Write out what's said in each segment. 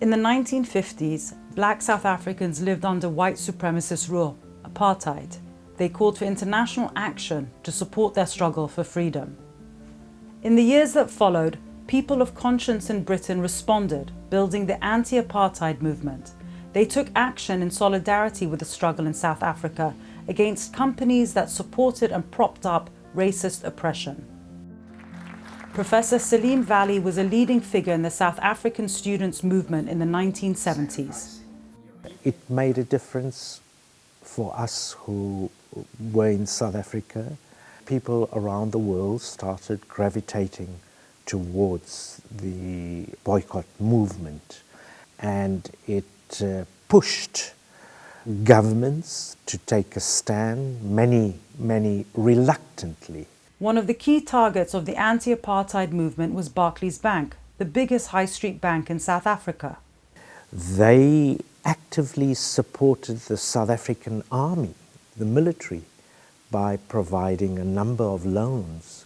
In the 1950s, black South Africans lived under white supremacist rule, apartheid. They called for international action to support their struggle for freedom. In the years that followed, people of conscience in Britain responded, building the anti-apartheid movement. They took action in solidarity with the struggle in South Africa against companies that supported and propped up racist oppression. Professor Salim Valley was a leading figure in the South African students' movement in the 1970s. It made a difference for us who were in South Africa. People around the world started gravitating towards the boycott movement, and it pushed governments to take a stand, many reluctantly. One of the key targets of the anti-apartheid movement was Barclays Bank, the biggest high street bank in South Africa. They actively supported the South African army, the military, by providing a number of loans.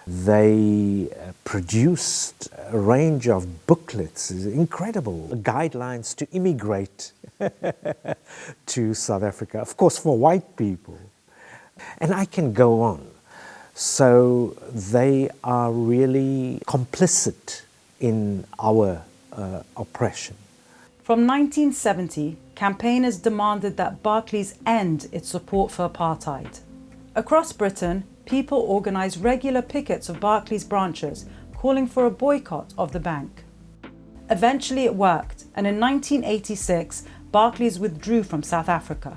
They produced a range of booklets, incredible guidelines to immigrate to South Africa, of course for white people. And I can go on. So they are really complicit in our oppression. From 1970, campaigners demanded that Barclays end its support for apartheid. Across Britain, people organised regular pickets of Barclays branches, calling for a boycott of the bank. Eventually it worked, and in 1986, Barclays withdrew from South Africa.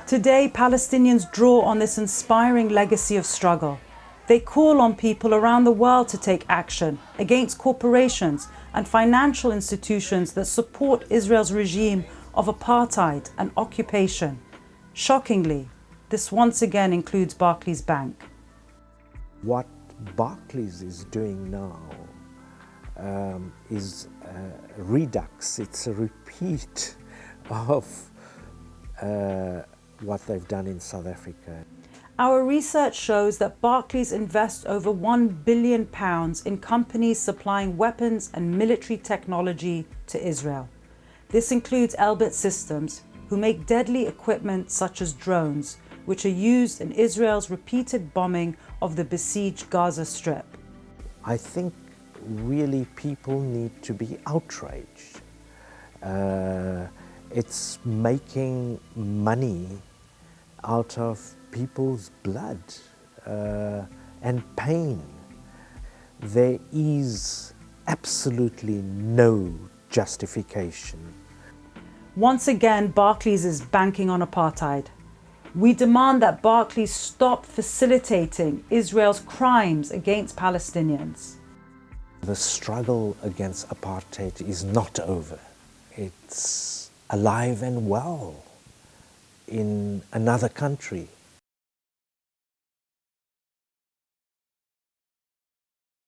Today, Palestinians draw on this inspiring legacy of struggle. They call on people around the world to take action against corporations and financial institutions that support Israel's regime of apartheid and occupation. Shockingly, this once again includes Barclays Bank. What Barclays is doing now is a redux, it's a repeat of what they've done in South Africa. Our research shows that Barclays invests over £1 billion in companies supplying weapons and military technology to Israel. This includes Elbit Systems, who make deadly equipment such as drones, which are used in Israel's repeated bombing of the besieged Gaza Strip. I think really people need to be outraged. It's making money out of people's blood and pain. There is absolutely no justification. Once again, Barclays is banking on apartheid. We demand that Barclays stop facilitating Israel's crimes against Palestinians. The struggle against apartheid is not over. It's alive and well in another country.